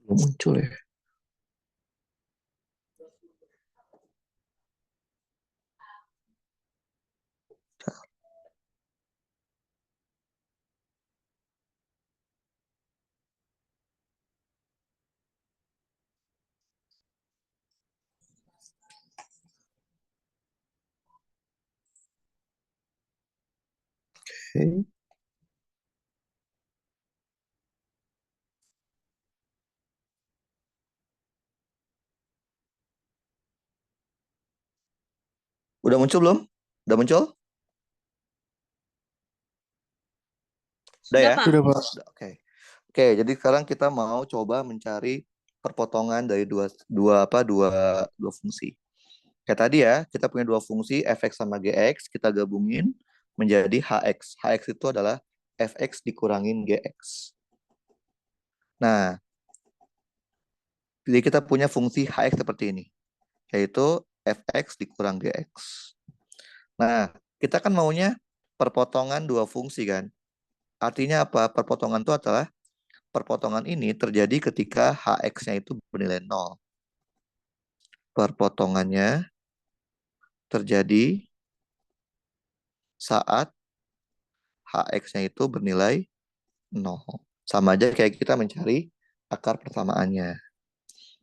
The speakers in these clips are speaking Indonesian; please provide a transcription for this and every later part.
Belum muncul ya. Oke. Udah muncul belum? Udah muncul? Udah Sudah, ya? Pak. Sudah, Pak. Udah, oke. Oke, jadi sekarang kita mau coba mencari perpotongan dari dua dua apa dua dua fungsi. Kayak tadi ya, kita punya dua fungsi fx sama gx, kita gabungin menjadi hx. Hx itu adalah fx dikurangin gx. Nah, jadi kita punya fungsi hx seperti ini, yaitu fx dikurang gx. Nah, kita kan maunya perpotongan dua fungsi kan. Artinya apa? Perpotongan itu adalah perpotongan ini terjadi ketika hx-nya itu bernilai 0. Perpotongannya terjadi saat hx-nya itu bernilai 0. Sama aja kayak kita mencari akar persamaannya.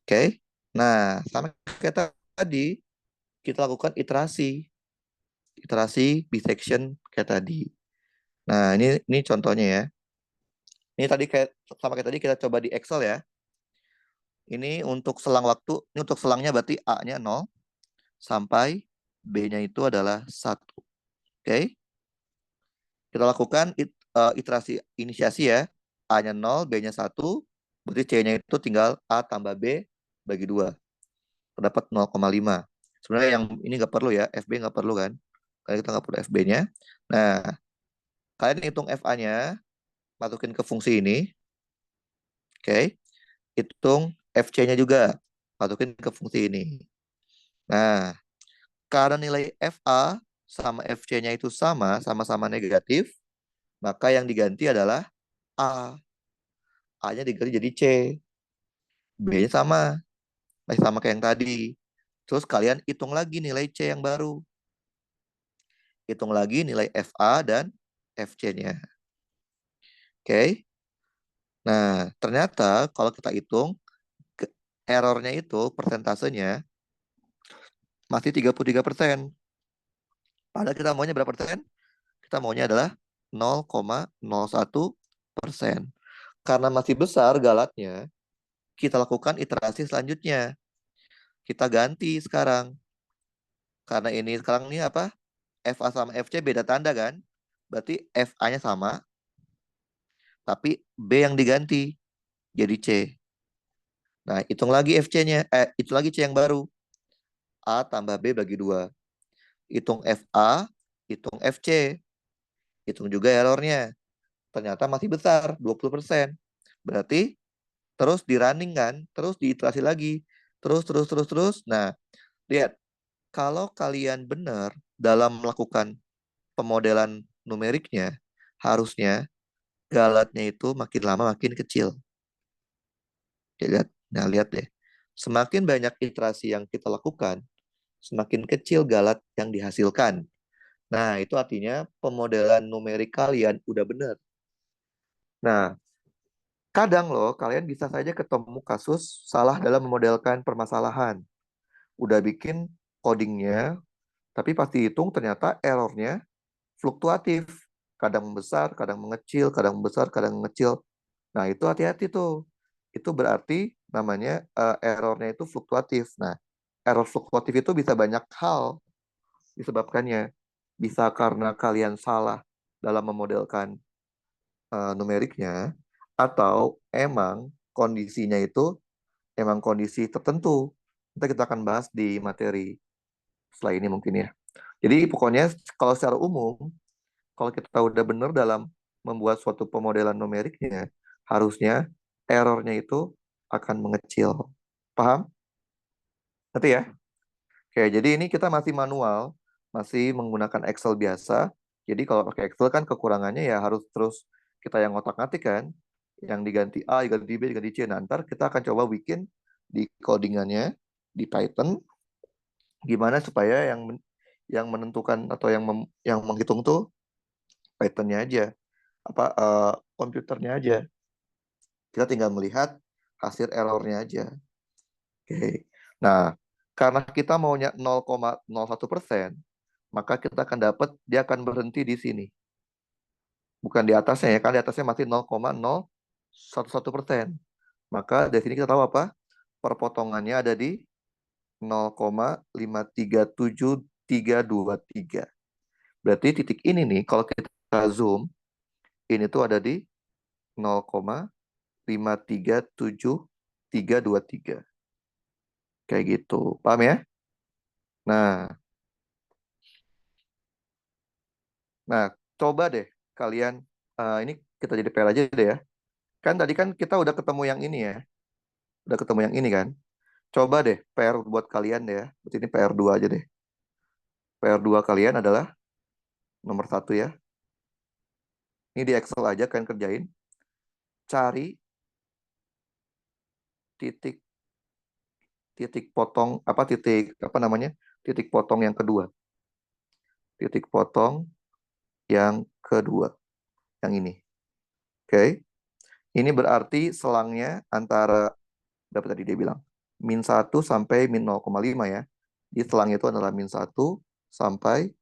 Oke? Nah, sama kayak tadi, kita lakukan iterasi. Iterasi bisection kayak tadi. Nah, ini contohnya ya. Ini tadi kayak sama kayak tadi kita coba di Excel ya. Ini untuk selang waktu, ini untuk selangnya berarti A-nya 0 sampai B-nya itu adalah 1. Oke? Kita lakukan iterasi inisiasi ya. A-nya 0, B-nya 1, berarti C-nya itu tinggal A tambah B bagi 2. Terdapat 0,5. Sebenarnya yang ini nggak perlu ya, FB nggak perlu kan? Karena kita nggak perlu FB-nya. Nah, kalian hitung FA-nya, masukin ke fungsi ini. Oke? Hitung FC-nya juga, masukin ke fungsi ini. Nah, karena nilai FA sama FC-nya itu sama-sama negatif, maka yang diganti adalah A. A-nya diganti jadi C. B-nya sama, masih sama kayak yang tadi. Terus kalian hitung lagi nilai C yang baru. Hitung lagi nilai FA dan FC-nya. Oke. Nah, ternyata kalau kita hitung, errornya itu, persentasenya, masih 33%. Padahal kita maunya berapa persen? Kita maunya adalah 0,01%. Karena masih besar galatnya, kita lakukan iterasi selanjutnya. Kita ganti sekarang. Karena ini sekarang ini apa? FA sama FC beda tanda kan? Berarti FA-nya sama, tapi B yang diganti jadi C. Nah, hitung lagi FC-nya, itu lagi C yang baru. A tambah B bagi 2. Hitung FA, hitung FC. Hitung juga errornya. Ternyata masih besar, 20%. Berarti terus di running kan, terus diiterasi lagi. Terus. Nah, lihat. Kalau kalian benar dalam melakukan pemodelan numeriknya, harusnya galatnya itu makin lama makin kecil. Ya, lihat. Nah, lihat deh. Semakin banyak iterasi yang kita lakukan, semakin kecil galat yang dihasilkan. Nah, itu artinya pemodelan numerik kalian udah benar. Nah, kadang loh, kalian bisa saja ketemu kasus salah dalam memodelkan permasalahan. Udah bikin codingnya, tapi pas dihitung ternyata errornya fluktuatif. Kadang besar, kadang mengecil, kadang besar, kadang mengecil. Nah, itu hati-hati tuh. Itu berarti namanya errornya itu fluktuatif. Nah, error fluktuatif itu bisa banyak hal disebabkannya. Bisa karena kalian salah dalam memodelkan numeriknya, atau emang kondisinya itu emang kondisi tertentu. Nanti kita akan bahas di materi setelah ini mungkin ya. Jadi pokoknya kalau secara umum, kalau kita udah benar dalam membuat suatu pemodelan numeriknya, harusnya errornya itu akan mengecil. Paham? Nanti ya. Oke, jadi ini kita masih manual, masih menggunakan Excel biasa. Jadi kalau pakai Excel kan kekurangannya ya harus terus kita yang ngotak-ngatik kan. yang diganti A, diganti B, diganti C. Nah, ntar kita akan coba bikin di codingannya di Python gimana supaya yang menentukan atau yang menghitung tuh Pythonnya aja, apa komputernya aja. Kita tinggal melihat hasil errornya aja. Oke. Nah, karena kita maunya 0,01%, maka kita akan dapat dia akan berhenti di sini. Bukan di atasnya ya, kan di atasnya masih 0,011%. Maka dari sini kita tahu apa? Perpotongannya ada di 0,537323. Berarti titik ini nih, kalau kita zoom, ini tuh ada di 0,537323. Kayak gitu. Paham ya? Nah, nah, coba deh kalian, ini kita jadi PR aja deh ya. Kan tadi kan kita udah ketemu yang ini ya. Udah ketemu yang ini kan. Coba deh PR buat kalian deh ya. Berarti ini PR2 aja deh. PR2 kalian adalah nomor satu ya. Ini di Excel aja kalian kerjain. Cari titik titik potong apa titik apa namanya? Titik potong yang kedua. Titik potong yang kedua. Yang ini. Oke. Ini berarti selangnya antara berapa tadi dia bilang? -1 sampai -0,5 ya. Di selang itu adalah -1 sampai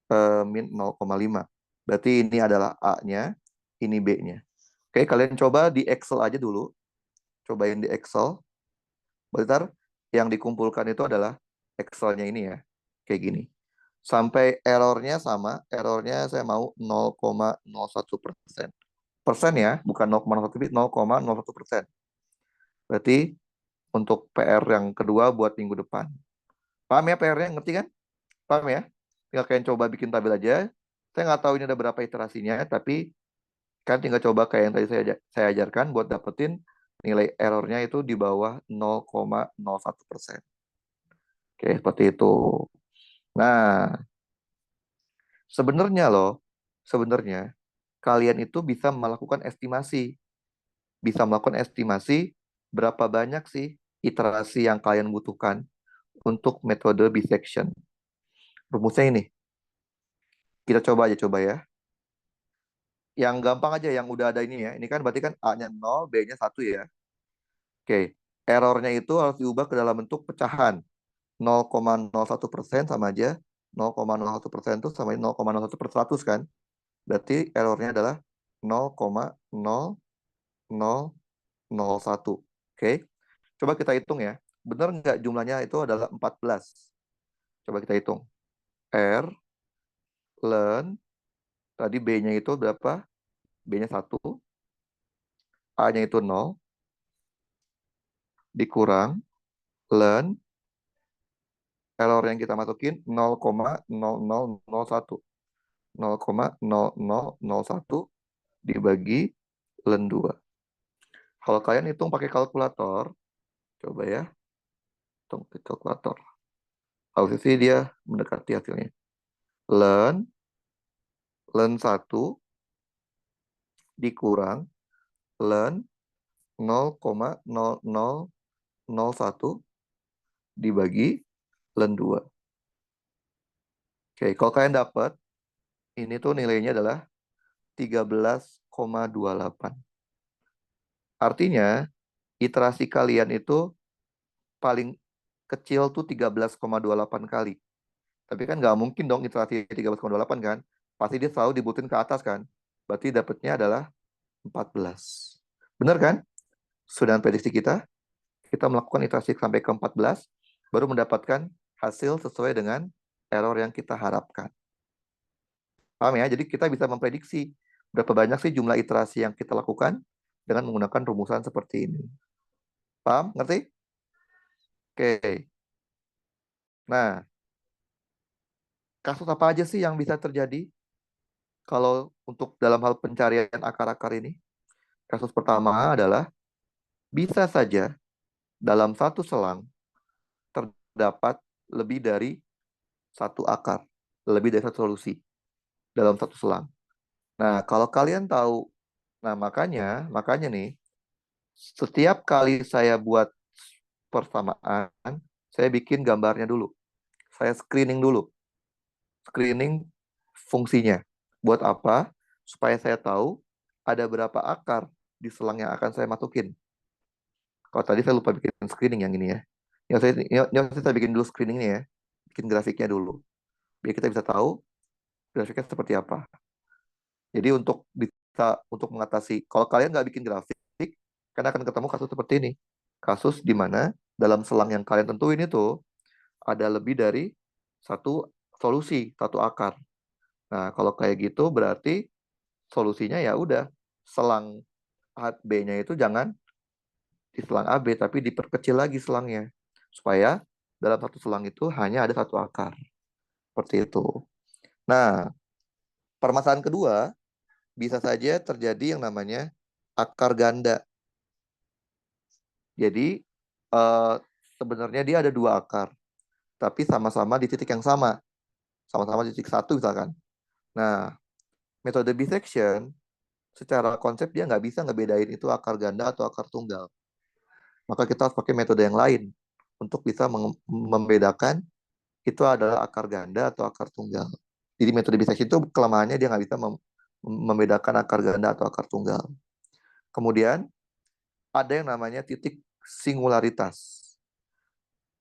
-0,5. Berarti ini adalah A-nya, ini B-nya. Oke, kalian coba di Excel aja dulu. Cobain di Excel. Bentar, yang dikumpulkan itu adalah Excel-nya ini ya. Kayak gini. Sampai errornya sama, errornya saya mau 0,01%. Persen ya, bukan 0,01, tapi 0,01%. Berarti untuk PR yang kedua buat minggu depan. Paham ya PR-nya? Ngerti kan? Paham ya? Tinggal kalian coba bikin tabel aja. Saya nggak tahu ini ada berapa iterasinya, tapi kan tinggal coba kayak yang tadi saya ajarkan buat dapetin nilai errornya itu di bawah 0,01%. Oke, seperti itu. Nah, sebenarnya loh, sebenarnya kalian itu bisa melakukan estimasi. Bisa melakukan estimasi berapa banyak sih iterasi yang kalian butuhkan untuk metode bisection. Rumusnya ini, kita coba aja coba ya. Yang gampang aja, yang udah ada ini ya. Ini kan berarti kan A-nya 0, B-nya 1 ya. Oke, errornya itu harus diubah ke dalam bentuk pecahan. 0,01% sama aja. 0,01% itu sama 0,01/100 kan. Berarti errornya adalah 0,0001. Oke, coba kita hitung ya. Benar nggak jumlahnya itu adalah 14? Coba kita hitung. R, ln, tadi B-nya itu berapa? B-nya 1, A-nya itu 0, dikurang, ln, error yang kita masukin 0,0001. 0,0001 dibagi ln 2. Kalau kalian hitung pakai kalkulator, coba ya, hitung pakai kalkulator. Harusnya sih dia mendekati hasilnya. Ln, ln 1 dikurang ln 0,0001 dibagi ln 2. Oke, kalau kalian dapat, ini tuh nilainya adalah 13,28. Artinya, iterasi kalian itu paling kecil tuh 13,28 kali. Tapi kan nggak mungkin dong iterasi 13,28 kan. Pasti dia selalu dibutuhin ke atas kan. Berarti dapatnya adalah 14. Benar kan? Sudah prediksi kita melakukan iterasi sampai ke 14, baru mendapatkan hasil sesuai dengan error yang kita harapkan. Paham ya? Jadi kita bisa memprediksi berapa banyak sih jumlah iterasi yang kita lakukan dengan menggunakan rumusan seperti ini. Paham? Ngerti? Oke. Nah, kasus apa aja sih yang bisa terjadi kalau untuk dalam hal pencarian akar-akar ini? Kasus pertama adalah bisa saja dalam satu selang terdapat lebih dari satu akar, lebih dari satu solusi dalam satu selang. Nah, kalau kalian tahu Nah, makanya nih, setiap kali saya buat persamaan, saya bikin gambarnya dulu. Saya screening dulu. Screening fungsinya. Buat apa? Supaya saya tahu ada berapa akar di selang yang akan saya masukin. Kalau tadi saya lupa bikin screening yang ini ya. Yang saya bikin dulu screeningnya ya. Bikin grafiknya dulu. Biar kita bisa tahu grafiknya seperti apa. Jadi untuk mengatasi, kalau kalian nggak bikin grafik, kalian akan ketemu kasus seperti ini. Kasus di mana dalam selang yang kalian tentuin itu ada lebih dari satu solusi, satu akar. Nah, kalau kayak gitu berarti solusinya ya udah selang B-nya itu jangan di selang AB tapi diperkecil lagi selangnya supaya dalam satu selang itu hanya ada satu akar. Seperti itu. Nah, permasalahan kedua bisa saja terjadi yang namanya akar ganda. Jadi eh, sebenarnya dia ada dua akar, tapi sama-sama di titik yang sama-sama di titik satu misalkan. Nah, metode bisection secara konsep dia nggak bisa ngebedain itu akar ganda atau akar tunggal. Maka kita harus pakai metode yang lain untuk bisa membedakan itu adalah akar ganda atau akar tunggal. Jadi metode bisection itu kelemahannya dia nggak bisa membedakan akar ganda atau akar tunggal. Kemudian ada yang namanya titik singularitas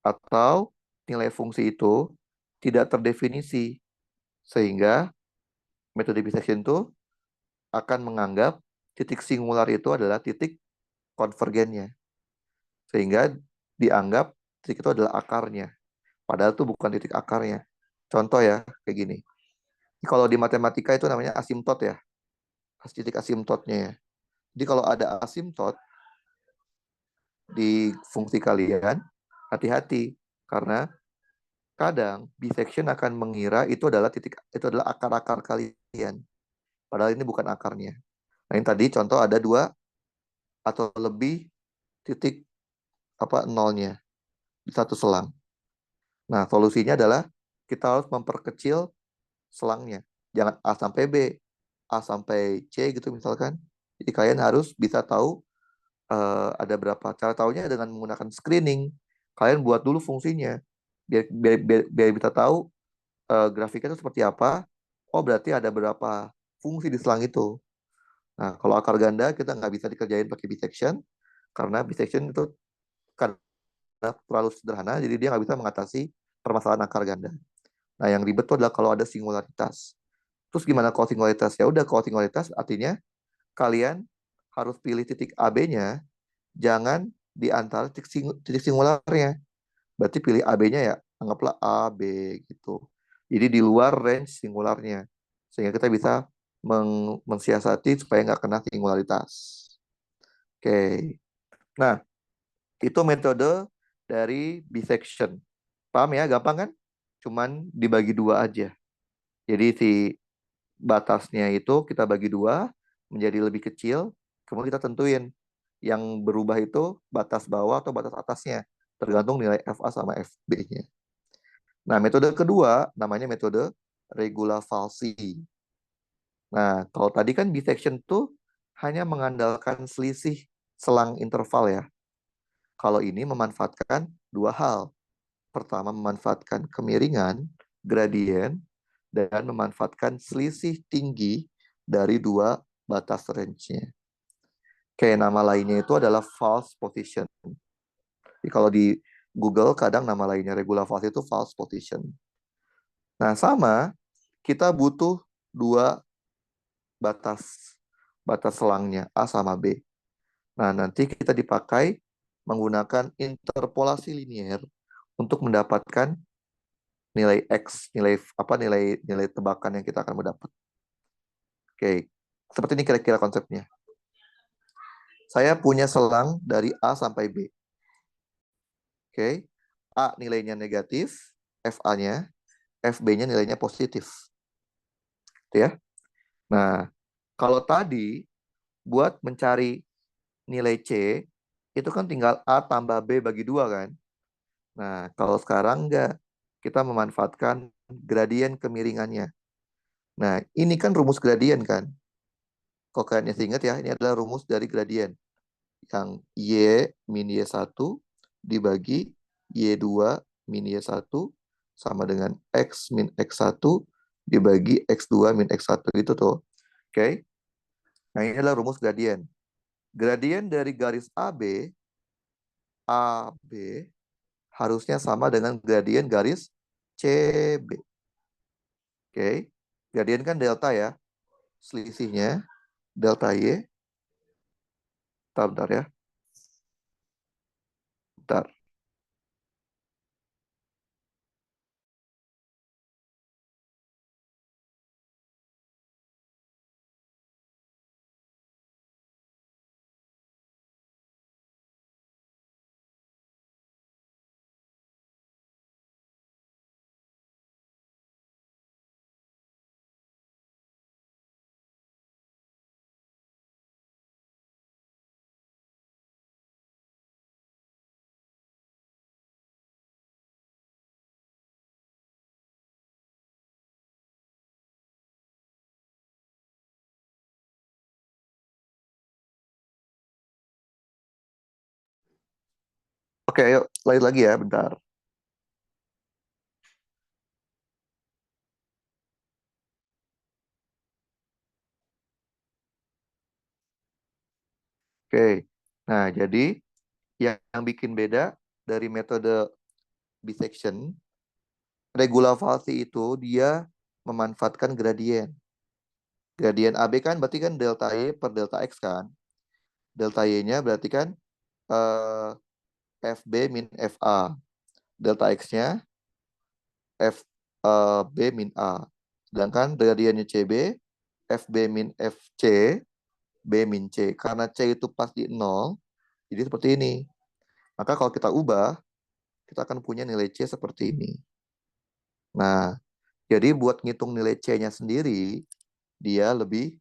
atau nilai fungsi itu tidak terdefinisi sehingga metode bisection itu akan menganggap titik singular itu adalah titik konvergennya sehingga dianggap titik itu adalah akarnya padahal itu bukan titik akarnya. Contoh ya kayak gini. Kalau di matematika itu namanya asimtot ya, titik asimtotnya ya. Jadi kalau ada asimtot di fungsi kalian, hati-hati karena kadang bisection akan mengira itu adalah akar-akar kalian. Padahal ini bukan akarnya. Nah, ini tadi contoh ada dua atau lebih titik nolnya di satu selang. Nah, solusinya adalah kita harus memperkecil selangnya. Jangan A sampai B, A sampai C gitu misalkan. Jadi kalian harus bisa tahu ada berapa. Cara tahunya dengan menggunakan screening. Kalian buat dulu fungsinya. Biar bisa tahu grafiknya itu seperti apa. Oh, berarti ada berapa fungsi di selang itu. Nah, kalau akar ganda kita nggak bisa dikerjain pakai bisection karena bisection itu karena terlalu sederhana, jadi dia nggak bisa mengatasi permasalahan akar ganda. Nah, yang ribet itu adalah kalau ada singularitas. Terus gimana kalau singularitas? Ya udah, kalau singularitas artinya kalian harus pilih titik AB-nya, jangan di antara titik singularnya. Berarti pilih AB-nya ya, anggaplah A, B gitu. Jadi di luar range singularnya. Sehingga kita bisa mensiasati supaya nggak kena singularitas. Oke. Nah, itu metode dari bisection. Paham ya? Gampang kan? Cuman dibagi dua aja. Jadi si batasnya itu kita bagi dua menjadi lebih kecil. Kemudian kita tentuin yang berubah itu batas bawah atau batas atasnya. Tergantung nilai FA sama FB-nya. Nah, metode kedua namanya metode regula falsi. Nah, kalau tadi kan bisection tuh hanya mengandalkan selisih selang interval ya. Kalau ini memanfaatkan dua hal. Pertama, memanfaatkan kemiringan, gradien, dan memanfaatkan selisih tinggi dari dua batas range-nya. Kayak nama lainnya itu adalah false position. Jadi kalau di Google kadang nama lainnya regula false itu false position. Nah, sama kita butuh dua batas batas selangnya A sama B. Nah, nanti kita dipakai menggunakan interpolasi linier untuk mendapatkan nilai X, nilai tebakan yang kita akan mendapat. Oke, seperti ini kira-kira konsepnya. Saya punya selang dari A sampai B. Oke, A nilainya negatif, FA-nya, FB-nya nilainya positif. Gitu ya. Nah, kalau tadi buat mencari nilai C, itu kan tinggal A tambah B bagi 2 kan. Nah, kalau sekarang enggak, kita memanfaatkan gradien kemiringannya. Nah, ini kan rumus gradien kan. Kalau kalian masih ingat ya, ini adalah rumus dari gradien. Yang Y min Y1 dibagi Y2 min Y1 sama dengan X min X1 dibagi X2 min X1 gitu tuh. Oke. Nah, ini adalah rumus gradien. Gradien dari garis AB harusnya sama dengan gradien garis CB. Oke. Gradien kan delta ya. Selisihnya delta Y. Bentar ya. Bentar. Oke, ayo lanjut lagi ya, bentar. Oke. Nah, jadi yang bikin beda dari metode bisection, regula Falsi itu dia memanfaatkan gradien. Gradien AB kan berarti kan delta Y per delta X kan. Delta Y-nya berarti kan eh, FB min FA. Delta X-nya FB min A. Sedangkan gradiennya CB, FB min FC, B min C. Karena C itu pas di 0, jadi seperti ini. Maka kalau kita ubah, kita akan punya nilai C seperti ini. Nah, jadi buat ngitung nilai C-nya sendiri, dia lebih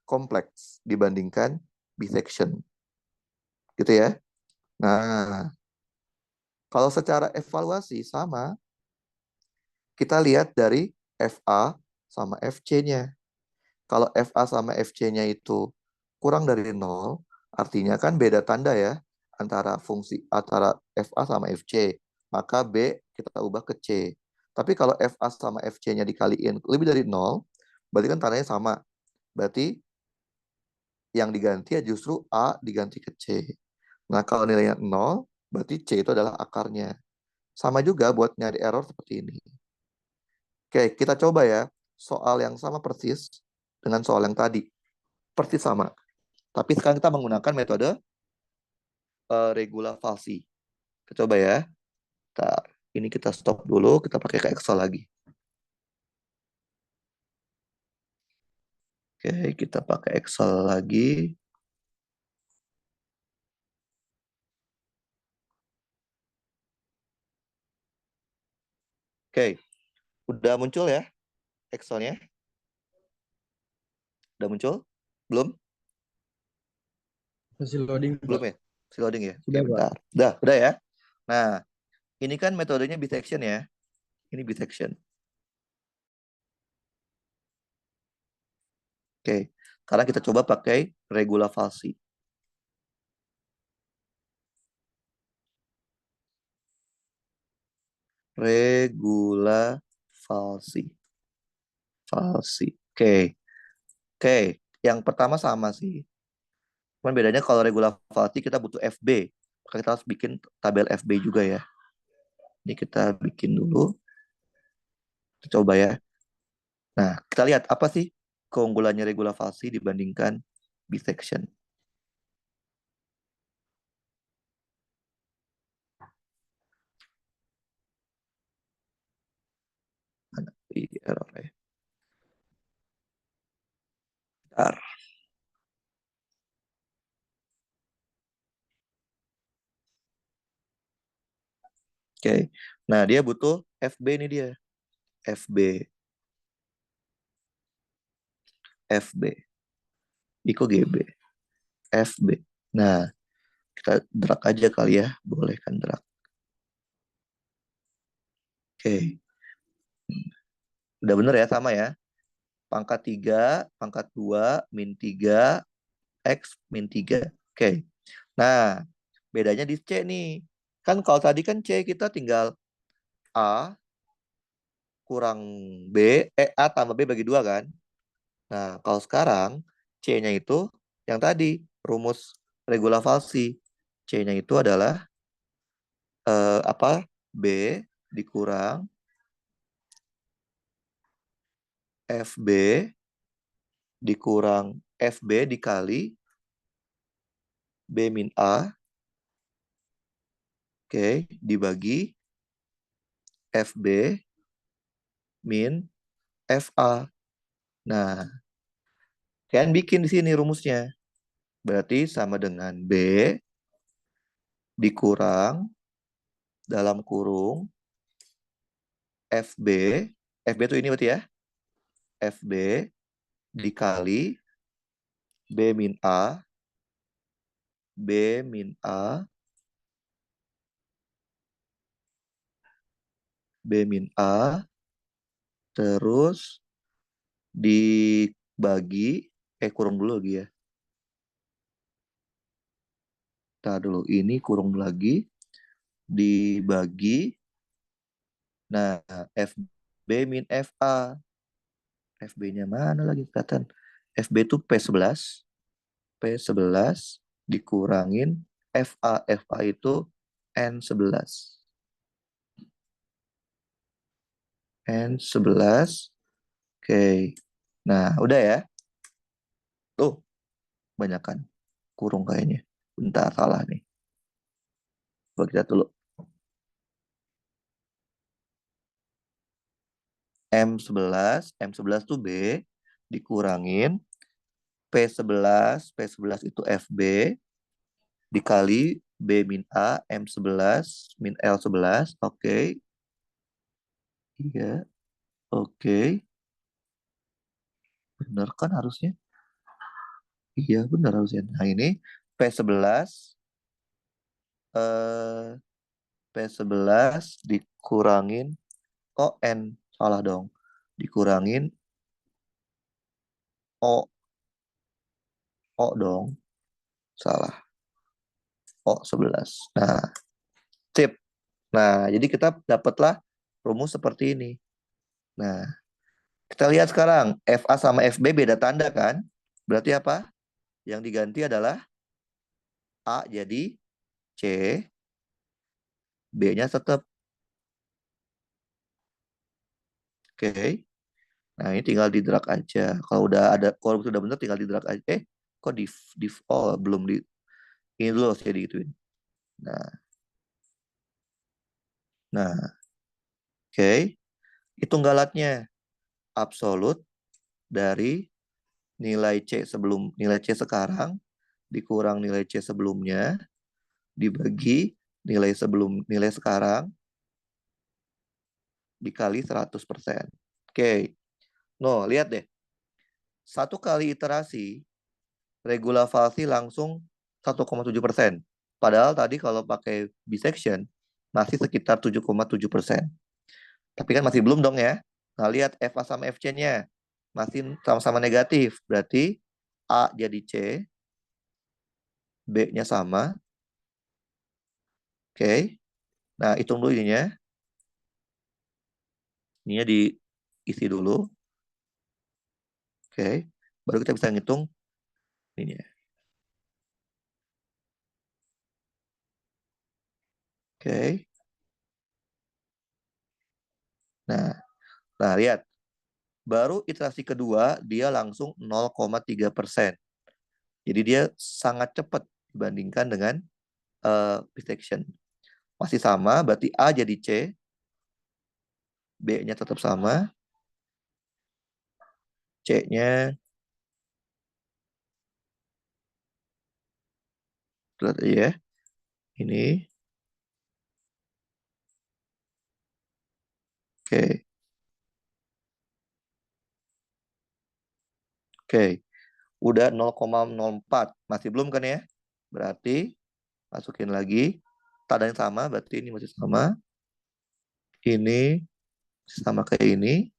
kompleks dibandingkan bisection. Gitu ya. Nah, kalau secara evaluasi sama, kita lihat dari FA sama FC-nya. Kalau FA sama FC-nya itu kurang dari 0, artinya kan beda tanda ya antara fungsi antara FA sama FC. Maka B kita ubah ke C. Tapi kalau FA sama FC-nya dikaliin lebih dari 0, berarti kan tandanya sama. Berarti yang diganti ya justru A diganti ke C. Nah, kalau nilainya 0, berarti C itu adalah akarnya. Sama juga buat nyari error seperti ini. Oke, kita coba ya. Soal yang sama persis dengan soal yang tadi. Persis sama. Tapi sekarang kita menggunakan metode regula Falsi. Kita coba ya. Ini kita stop dulu, kita pakai ke Excel lagi. Oke, kita pakai Excel lagi. Oke, udah muncul ya Excelnya? Udah muncul? Belum? Masih loading, Belum Pak. ya? Masih loading ya? Oke, Sudah, Pak. bentar. Udah ya? Nah, ini kan metodenya bisection ya. Ini bisection. Oke, sekarang kita coba pakai regula Falsi. Regula Falsi. Falsi. Oke. Oke, yang pertama sama sih. Cuman bedanya kalau regula Falsi kita butuh FB. Maka kita harus bikin tabel FB juga ya. Ini kita bikin dulu. Kita coba ya. Nah, kita lihat apa sih keunggulannya regula Falsi dibandingkan bisection. Mana error ya. Bentar. Oke. Nah, dia butuh FB ini dia. FB. FB. Iko GB. FB. Nah, kita drag aja kali ya. Boleh kan drag. Oke. Udah bener ya, sama ya. pangkat 3, pangkat 2, min 3, X min 3. Oke. Nah, bedanya di C nih. Kan kalau tadi kan C kita tinggal A kurang B, A tambah B bagi 2 kan? Nah, kalau sekarang C-nya itu yang tadi, rumus regula falsi. C-nya itu adalah apa? B dikurang FB dikurang FB dikali B min A, oke, dibagi FB min FA. Nah, kalian bikin di sini rumusnya. Berarti sama dengan B dikurang dalam kurung FB. FB itu ini berarti ya. FB dikali B min A. B min A. B min A. Terus dibagi. Kurung dulu lagi ya. Kita dulu. Ini kurung lagi. Dibagi. Nah, FB min FA. FB-nya mana lagi kelihatan? FB itu P11. P11 dikurangin FA. FA itu N11. N11. Oke. Nah, udah ya. Tuh, banyakan. Kurung kayaknya. Bentar, salah nih. Coba kita dulu. M11 tuh B dikurangin P11 itu FB dikali B min A M11 min L11. Oke. Iya. Oke. Bener kan harusnya? Iya, bener harusnya. Nah, ini P11 eh P11 dikurangin N, salah dong. Dikurangin O dong. Salah. O11. Nah, sip. Nah, jadi kita dapatlah rumus seperti ini. Nah, kita lihat sekarang FA sama FB beda tanda kan? Berarti apa? Yang diganti adalah A jadi C, B-nya tetap. Oke. Nah, ini tinggal di drag aja. Kalau sudah benar tinggal di drag aja. Kok belum di ini dulu harus jadi gituin. Nah, oke. Hitung galatnya. Absolut dari nilai C sekarang dikurang nilai C sebelumnya dibagi nilai sekarang dikali 100%. Oke. No, lihat deh. Satu kali iterasi regula falsi langsung 1,7%. Padahal tadi kalau pakai bisection masih sekitar 7,7%. Tapi kan masih belum dong ya. Nah, lihat FA sama FC-nya masih sama-sama negatif. Berarti A jadi C, B-nya sama. Oke. Nah, hitung dulu ininya. Ininya diisi dulu. Oke. Baru kita bisa ngitung ininya. Oke. Nah, lihat. Baru iterasi kedua, dia langsung 0,3%. Jadi dia sangat cepat dibandingkan dengan bisection. Masih sama, berarti A jadi C. B-nya tetap sama. C-nya lihat aja ya. Ini. Oke. Oke. Udah 0,04. Masih belum kan ya? Berarti masukin lagi. Tanda yang sama, berarti ini masih sama. Ini sama kayak ini.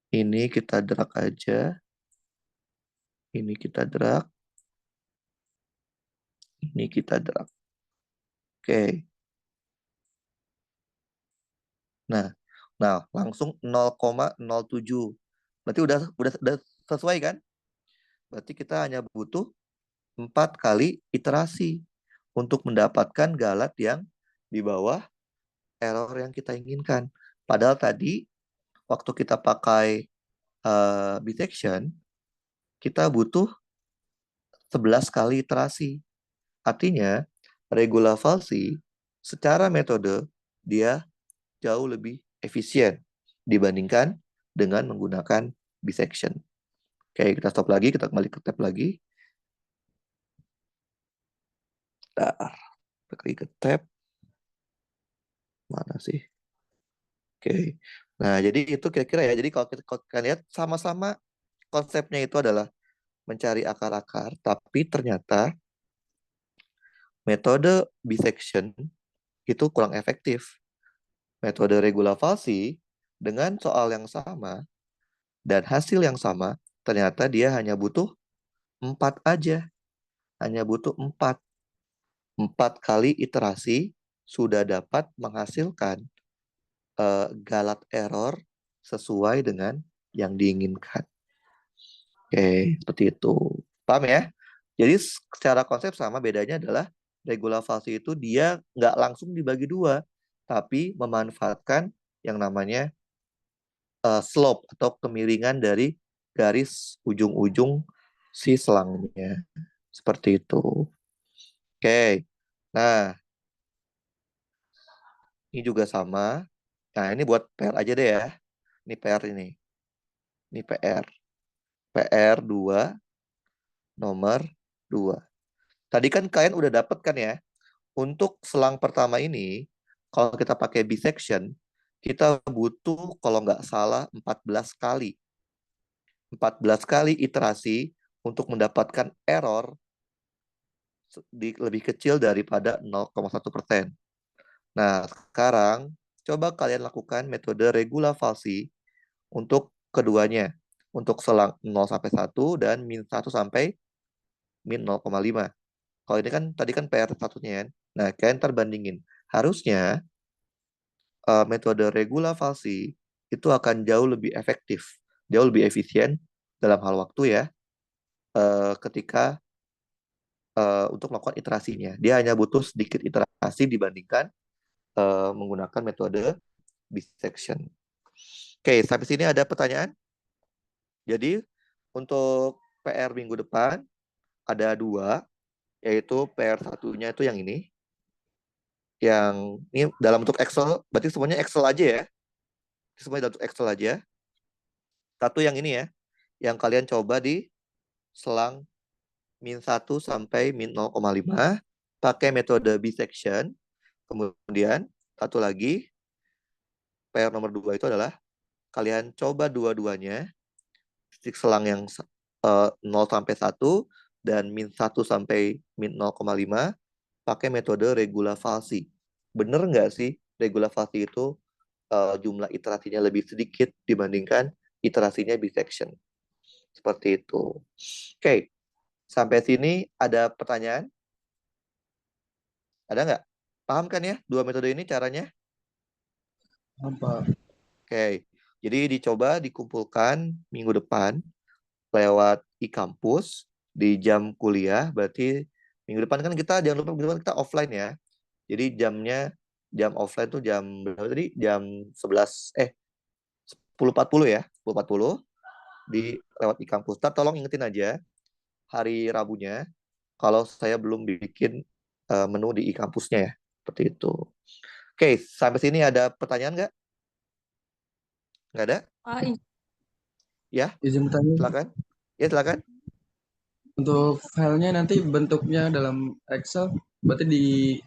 Ini kita drag aja. Ini kita drag. Ini kita drag. Oke. Nah, langsung 0,07. Berarti udah sesuai kan? Berarti kita hanya butuh 4 kali iterasi untuk mendapatkan galat yang di bawah error yang kita inginkan. Padahal tadi waktu kita pakai bisection, kita butuh 11 kali iterasi. Artinya, regula falsi secara metode dia jauh lebih efisien dibandingkan dengan menggunakan bisection. Oke, kita stop lagi, kita kembali ke tab lagi. Bentar, lagi ke tab. Mana sih? Oke. Nah, jadi itu kira-kira ya. Jadi kalau kita lihat sama-sama konsepnya itu adalah mencari akar-akar, tapi ternyata metode bisection itu kurang efektif. Metode regula falsi dengan soal yang sama dan hasil yang sama, ternyata dia hanya butuh 4 aja. Hanya butuh 4. 4 kali iterasi sudah dapat menghasilkan galat error sesuai dengan yang diinginkan. Oke, seperti itu. Paham ya? Jadi secara konsep sama, bedanya adalah regula falsi itu dia nggak langsung dibagi dua, tapi memanfaatkan yang namanya slope atau kemiringan dari garis ujung-ujung si selangnya. Seperti itu. Oke. Nah, ini juga sama. Nah, ini buat PR aja deh ya. Ini PR ini. Ini PR. PR 2 nomor 2. Tadi kan kalian udah dapet kan ya. Untuk selang pertama ini, kalau kita pakai bisection, kita butuh kalau nggak salah 14 kali. 14 kali iterasi untuk mendapatkan error lebih kecil daripada 0,1%. Nah, sekarang coba kalian lakukan metode regula falsi untuk keduanya. Untuk selang 0 sampai 1 dan min 1 sampai min 0,5. Kalau ini kan tadi kan PR satunya kan. Nah, kalian terbandingin. Harusnya metode regula falsi itu akan jauh lebih efektif, jauh lebih efisien dalam hal waktu ya, ketika untuk melakukan iterasinya. Dia hanya butuh sedikit iterasi dibandingkan menggunakan metode bisection. Oke, sampai sini ada pertanyaan? Jadi untuk PR minggu depan ada 2, yaitu PR satunya itu yang ini, yang ini dalam bentuk Excel, berarti semuanya Excel aja ya, semuanya dalam bentuk Excel aja. Satu yang ini ya, yang kalian coba di selang min 1 sampai min 0,5 pakai metode bisection. Kemudian satu lagi, PR nomor 2 itu adalah kalian coba dua-duanya, titik selang yang 0 sampai 1 dan min 1 sampai min 0,5 pakai metode regula falsi. Bener nggak sih regula falsi itu jumlah iterasinya lebih sedikit dibandingkan iterasinya bisection? Seperti itu. Oke, sampai sini ada pertanyaan? Ada nggak? Paham kan ya dua metode ini caranya? Apa? Oke, jadi dicoba dikumpulkan minggu depan lewat e-kampus di jam kuliah. Berarti minggu depan kan kita, jangan lupa minggu depan kita offline ya. Jadi jam offline tuh jam berapa tadi? Jam 11, 10.40 ya. 10.40 di lewat e-kampus. Tolong ingetin aja hari Rabunya kalau saya belum bikin menu di e-kampusnya ya. Seperti itu. Oke, sampai sini ada pertanyaan nggak? Nggak ada? Ah, Ya, Izin bertanya, silakan. Ya, silakan. untuk filenya nanti bentuknya dalam Excel, berarti di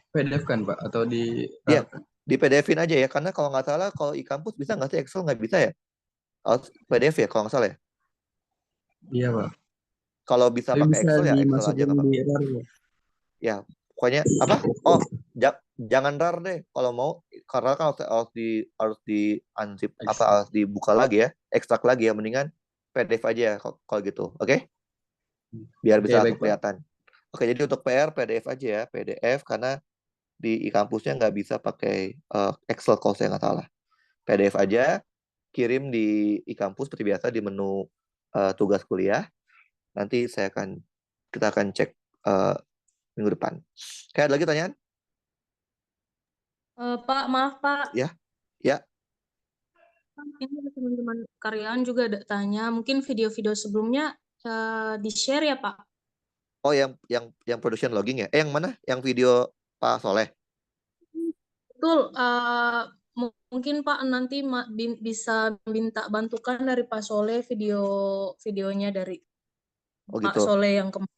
PDF kan Pak? Atau di Ya, RAR? di PDF-in aja ya. Karena kalau nggak salah, kalau e-kampus bisa nggak sih? Excel nggak bisa ya? Harus PDF ya, kalau nggak salah ya. Iya Pak. Kalau bisa Tapi pakai bisa Excel ya Excel aja dimasukin nggak di apa-apa. RAR ya? Ya, pokoknya apa? Oh, jangan RAR deh. Kalau mau, karena kan harus di unzip apa harus dibuka lagi ya, ekstrak lagi ya, mendingan PDF aja ya kalau gitu. Oke? Biar Oke, bisa langsung baik, Pak. kelihatan. Oke, jadi untuk PR PDF aja ya, PDF karena di e-kampusnya nggak bisa pakai Excel kalau saya nggak salah. PDF aja, kirim di e-kampus seperti biasa di menu tugas kuliah. Nanti kita akan cek minggu depan. Kayak ada lagi pertanyaan? Pak, maaf Pak. Ya, ya. Ini teman-teman karyawan juga ada tanya, mungkin video-video sebelumnya di-share ya Pak? Oh, yang production logging ya? Yang mana? Yang video Pak Soleh? Betul, mungkin Pak nanti bisa minta bantukan dari Pak Soleh videonya dari Oh Pak gitu. Soleh yang kemarin.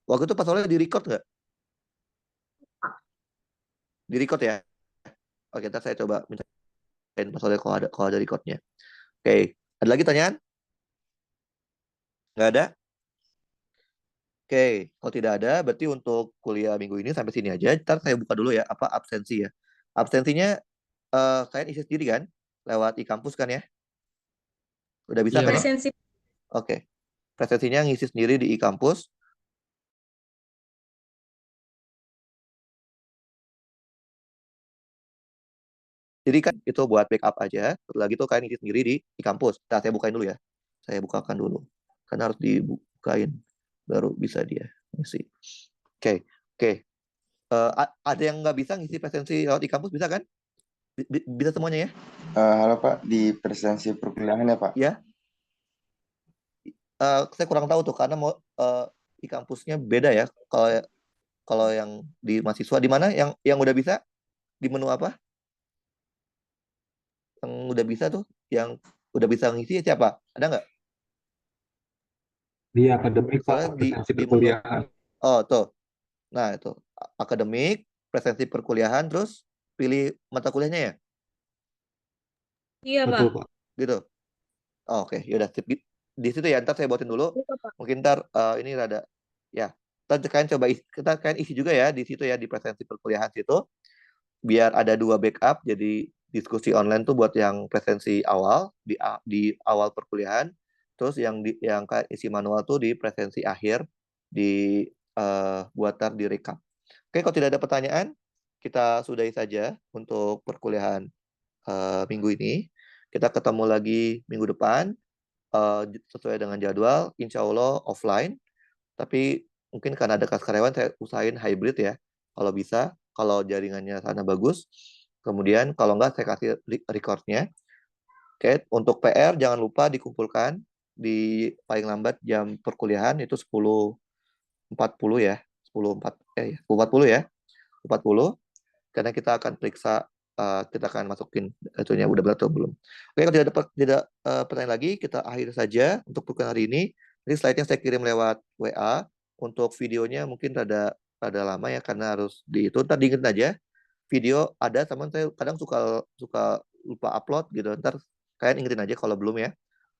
Waktu itu Pak Soleh di-record nggak? Di-record ya? Oke, ntar saya coba mintain Pak Soleh kalau ada recordnya. Oke, ada lagi pertanyaan? Nggak ada? Oke, kalau tidak ada, berarti untuk kuliah minggu ini sampai sini aja. Ntar saya buka dulu ya, apa absensi ya. Absensinya kalian isi sendiri kan? Lewat e-kampus kan ya? Udah bisa Iya, kan Pak. ya? Presensi. Oke. Presensinya ngisi sendiri di e-kampus. Jadi kan itu buat backup aja. Setelah gitu kalian ngisi sendiri di e-kampus. Nah, saya bukain dulu ya. Saya bukakan dulu. Karena harus dibukain. Baru bisa dia ngisi. Oke. Oke. Ada yang nggak bisa ngisi presensi lewat e-kampus, bisa kan? Bisa semuanya ya? Halo Pak, di presensi perkuliahan ya Pak? Ya. Saya kurang tahu tuh karena mau e-kampusnya beda ya. Kalau yang di mahasiswa di mana yang udah bisa di menu apa? Yang udah bisa tuh, yang udah bisa ngisi siapa? Ada nggak? Di akademik Pak, Soalnya presensi di menu perkuliahan. tuh. Nah, itu akademik, presensi perkuliahan, terus pilih mata kuliahnya ya? Iya Pak. Betul Pak. Gitu. Oh, oke, yaudah sip. Di situ ya, ntar saya buatin dulu. Iya, Pak. Mungkin ntar ini rada ya. Ntar kalian isi juga ya di situ ya di presensi perkuliahan situ. Biar ada 2 backup. Jadi diskusi online tuh buat yang presensi awal di awal perkuliahan. Terus yang isi manual tuh di presensi akhir di buat ntar di recap. Oke, kalau tidak ada pertanyaan, kita sudahi saja untuk perkuliahan minggu ini. Kita ketemu lagi minggu depan sesuai dengan jadwal, insya Allah offline. Tapi mungkin karena ada kas karyawan, saya usahain hybrid ya. Kalau bisa, kalau jaringannya sana bagus. Kemudian kalau enggak, saya kasih recordnya. Oke, untuk PR jangan lupa dikumpulkan di paling lambat jam perkuliahan itu 10.40 ya. 10.40 ya. 40 karena kita akan periksa kita akan masukin itunya udah benar atau belum. Oke, kalau tidak pertanyaan lagi, kita akhiri saja untuk perkuliahan hari ini. Ini slide-nya saya kirim lewat WA. Untuk videonya mungkin rada lama ya karena harus di itu. Ntar diingetin aja. Video ada, teman saya kadang suka suka lupa upload gitu. Ntar kalian ingetin aja kalau belum ya.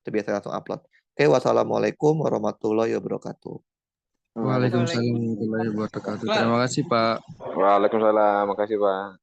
Itu biasa langsung upload. Oke, wassalamualaikum warahmatullahi wabarakatuh. Waalaikumsalam warahmatullahi wabarakatuh. Terima kasih, Pak. Waalaikumsalam, makasih Pak.